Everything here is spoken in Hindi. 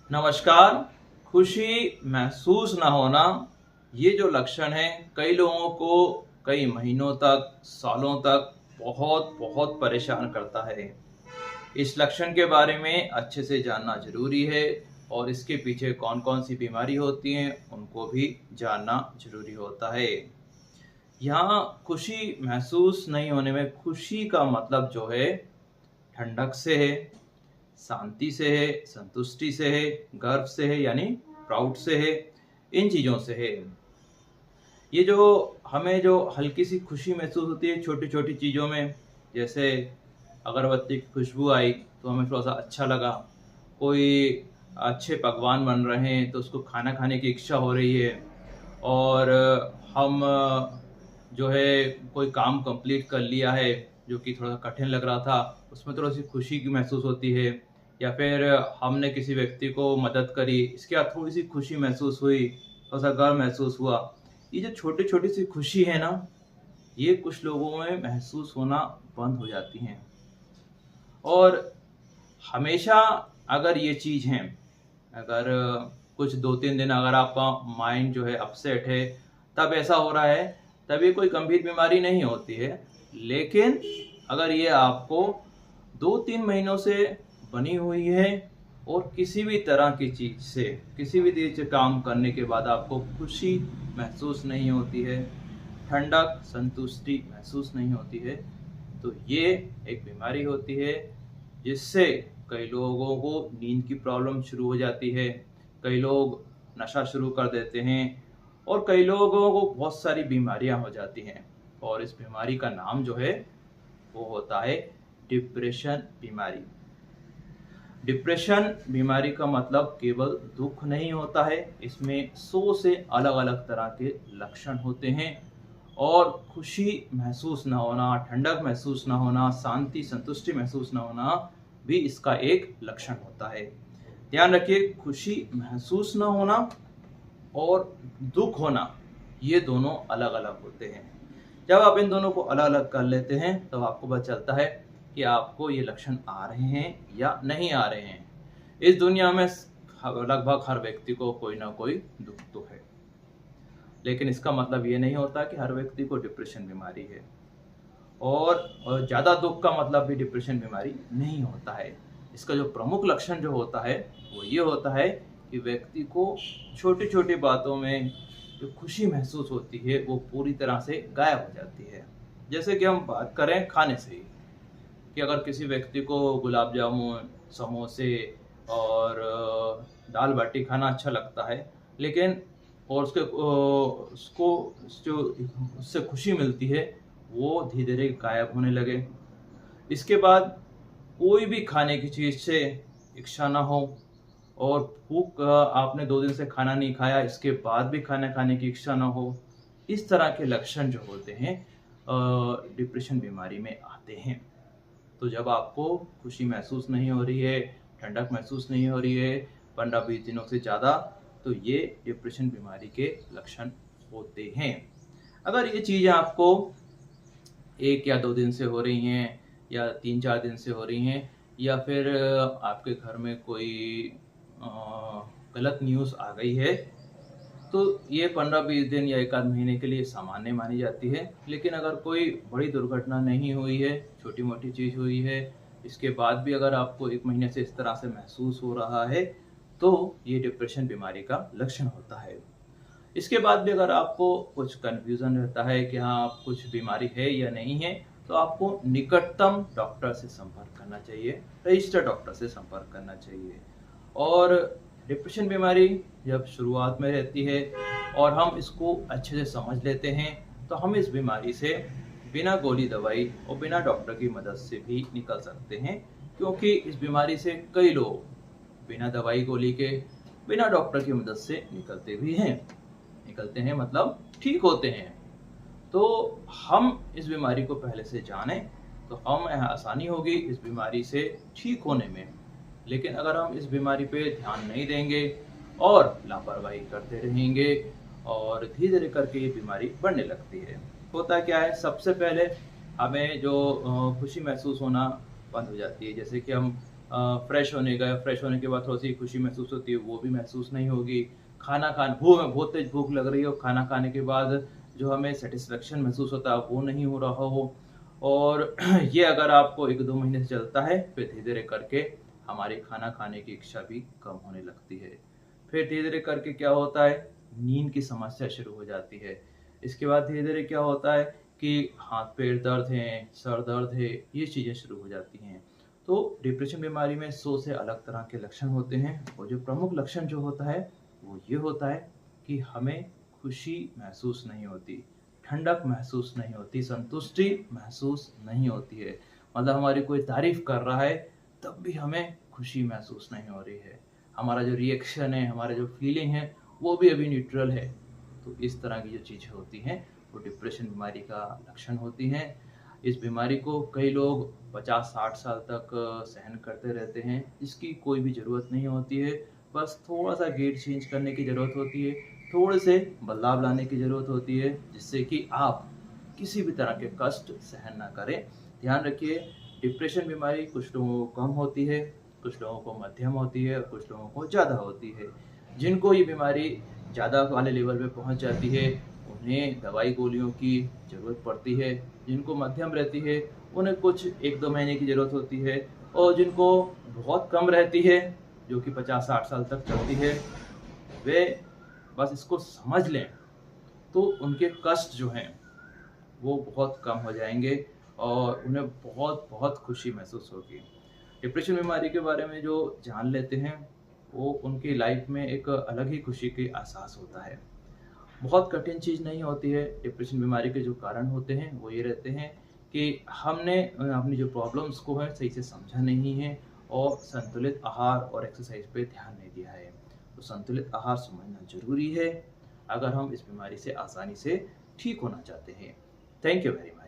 नमस्कार। खुशी महसूस ना होना, ये जो लक्षण है कई लोगों को कई महीनों तक, सालों तक बहुत बहुत परेशान करता है। इस लक्षण के बारे में अच्छे से जानना ज़रूरी है और इसके पीछे कौन-कौन सी बीमारी होती हैं, उनको भी जानना ज़रूरी होता है। यहाँ खुशी महसूस नहीं होने में खुशी का मतलब जो है ठंडक से है, शांति से है, संतुष्टि से है, गर्व से है यानी प्राउड से है, इन चीज़ों से है। ये जो हमें जो हल्की सी खुशी महसूस होती है छोटी-छोटी चीज़ों में, जैसे अगरबत्ती की खुशबू आई तो हमें थोड़ा-सा अच्छा लगा, कोई अच्छे पकवान बन रहे हैं तो उसको खाना खाने की इच्छा हो रही है और हम जो है कोई काम कंप्लीट कर लिया है जो कि थोड़ा कठिन लग रहा था, उसमें थोड़ी-सी खुशी की महसूस होती है या फिर हमने किसी व्यक्ति को मदद करी, इसके बाद थोड़ी-सी खुशी महसूस हुई, थोड़ा-सा गर्व महसूस हुआ। ये जो छोटी-छोटी सी खुशी है ना, ये कुछ लोगों में महसूस होना बंद हो जाती हैं और हमेशा अगर ये चीज़ है, अगर कुछ 2-3 दिन अगर आपका माइंड जो है अपसेट है, तब ऐसा हो रहा है, तब ये कोई गंभीर बीमारी नहीं होती है। लेकिन अगर ये आपको 2-3 महीनों से बनी हुई है और किसी भी तरह की चीज़ से, किसी भी चीज़ से काम करने के बाद आपको खुशी महसूस नहीं होती है, ठंडक, संतुष्टि महसूस नहीं होती है, तो ये एक बीमारी होती है जिससे कई लोगों को नींद की प्रॉब्लम शुरू हो जाती है, कई लोग नशा शुरू कर देते हैं और कई लोगों को बहुत सारी बीमारियां हो जाती हैं और इस बीमारी का नाम जो है वो होता है डिप्रेशन बीमारी। डिप्रेशन बीमारी का मतलब केवल दुख नहीं होता है, इसमें 100 से अलग-अलग तरह के लक्षण होते हैं और खुशी महसूस ना होना, ठंडक महसूस ना होना, शांति, संतुष्टि महसूस ना होना भी इसका एक लक्षण होता है। ध्यान रखिए, खुशी महसूस ना होना और दुख होना, ये दोनों अलग-अलग होते हैं। जब आप इन दोनों को अलग-अलग कर लेते हैं, तब आपको पता चलता है कि आपको ये लक्षण आ रहे हैं या नहीं आ रहे हैं। इस दुनिया में लगभग हर व्यक्ति को कोई ना कोई दुख तो है, लेकिन इसका मतलब ये नहीं होता कि हर व्यक्ति को डिप्रेशन बीमारी है और ज़्यादा दुख का मतलब भी डिप्रेशन बीमारी नहीं होता है। इसका जो प्रमुख लक्षण जो होता है, वो ये होता है कि व्यक्ति को छोटी-छोटी बातों में जो खुशी महसूस होती है, वो पूरी तरह से गायब हो जाती है। जैसे कि हम बात करें खाने से ही, कि अगर किसी व्यक्ति को गुलाब जामुन, समोसे और दाल बाटी खाना अच्छा लगता है, लेकिन और उसको जो उससे खुशी मिलती है, वो धीरे-धीरे गायब होने लगे। इसके बाद कोई भी खाने की चीज़ से इच्छा ना हो और भूख आपने 2 दिन से खाना नहीं खाया, इसके बाद भी खाना खाने की इच्छा ना हो, इस तरह के लक्षण जो होते हैं डिप्रेशन बीमारी में आते हैं। तो जब आपको खुशी महसूस नहीं हो रही है, ठंडक महसूस नहीं हो रही है 15-20 दिनों से ज़्यादा, तो ये डिप्रेशन बीमारी के लक्षण होते हैं। अगर ये चीज़ें आपको 1 या 2 दिन से हो रही हैं या 3-4 दिन से हो रही हैं या फिर आपके घर में कोई गलत न्यूज़ आ गई है, तो ये 15-20 दिन या 1 आध महीने के लिए सामान्य मानी जाती है। लेकिन अगर कोई बड़ी दुर्घटना नहीं हुई है, छोटी-मोटी चीज़ हुई है, इसके बाद भी अगर आपको 1 महीने से इस तरह से महसूस हो रहा है, तो ये डिप्रेशन बीमारी का लक्षण होता है। इसके बाद भी अगर आपको कुछ कन्फ्यूज़न रहता है कि हाँ, आप कुछ बीमारी है या नहीं है, तो आपको निकटतम डॉक्टर से संपर्क करना चाहिए, रजिस्टर्ड डॉक्टर से संपर्क करना चाहिए। और डिप्रेशन बीमारी जब शुरुआत में रहती है और हम इसको अच्छे से समझ लेते हैं, तो हम इस बीमारी से बिना गोली दवाई और बिना डॉक्टर की मदद से भी निकल सकते हैं, क्योंकि इस बीमारी से कई लोग बिना दवाई गोली के, बिना डॉक्टर की मदद से निकलते हैं मतलब ठीक होते हैं। तो हम इस बीमारी को पहले से जानें, तो हमें आसानी होगी इस बीमारी से ठीक होने में। लेकिन अगर हम इस बीमारी पे ध्यान नहीं देंगे और लापरवाही करते रहेंगे और धीरे-धीरे करके ये बीमारी बढ़ने लगती है। होता क्या है, सबसे पहले हमें जो खुशी महसूस होना बंद हो जाती है। जैसे कि हम फ्रेश होने का, फ्रेश होने के बाद थोड़ी-सी खुशी महसूस होती है, वो भी महसूस नहीं होगी। खाना खान भूख बहुत तेज़ भूख लग रही हो, खाना खाने के बाद जो हमें सैटिस्फैक्शन महसूस होता है, वो नहीं हो रहा हो और ये अगर आपको 1-2 महीने से चलता है, फिर धीरे-धीरे करके हमारी खाना खाने की इच्छा भी कम होने लगती है। फिर धीरे-धीरे करके क्या होता है, नींद की समस्या शुरू हो जाती है। इसके बाद धीरे-धीरे क्या होता है कि हाथ-पैर दर्द हैं, सर दर्द है, ये चीज़ें शुरू हो जाती हैं। तो डिप्रेशन बीमारी में 100 से अलग तरह के लक्षण होते हैं और जो प्रमुख लक्षण जो होता है, वो ये होता है कि हमें खुशी महसूस नहीं होती, ठंडक महसूस नहीं होती, संतुष्टि महसूस नहीं होती है। मतलब हमारी कोई तारीफ़ कर रहा है, तब भी हमें खुशी महसूस नहीं हो रही है। हमारा जो रिएक्शन है, हमारा जो फीलिंग है, वो भी अभी न्यूट्रल है। तो इस तरह की जो चीज़ें होती हैं, वो डिप्रेशन बीमारी का लक्षण होती हैं। इस बीमारी को कई लोग 50-60 साल तक सहन करते रहते हैं, इसकी कोई भी ज़रूरत नहीं होती है। बस थोड़ा-सा गेट चेंज करने की ज़रूरत होती है, थोड़े से बदलाव लाने की ज़रूरत होती है, जिससे कि आप किसी भी तरह के कष्ट सहन ना करें। ध्यान रखिए, डिप्रेशन बीमारी कुछ लोगों को कम होती है, कुछ लोगों को मध्यम होती है और कुछ लोगों को ज़्यादा होती है। जिनको ये बीमारी ज़्यादा वाले लेवल पे पहुँच जाती है, उन्हें दवाई गोलियों की ज़रूरत पड़ती है। जिनको मध्यम रहती है, उन्हें कुछ 1-2 महीने की ज़रूरत होती है और जिनको बहुत कम रहती है, जो कि 50-60 साल तक चलती है, वे बस इसको समझ लें, तो उनके कष्ट जो हैं, वो बहुत कम हो जाएँगे और उन्हें बहुत-बहुत खुशी महसूस होगी। डिप्रेशन बीमारी के बारे में जो जान लेते हैं, वो उनकी लाइफ़ में एक अलग ही खुशी की एहसास होता है। बहुत कठिन चीज़ नहीं होती है, डिप्रेशन बीमारी के जो कारण होते हैं, वो ये रहते हैं कि हमने अपनी जो प्रॉब्लम्स को है सही से समझा नहीं है और संतुलित आहार और एक्सरसाइज़ पे ध्यान नहीं दिया है। तो संतुलित आहार समझना ज़रूरी है, अगर हम इस बीमारी से आसानी से ठीक होना चाहते हैं। Thank you very much.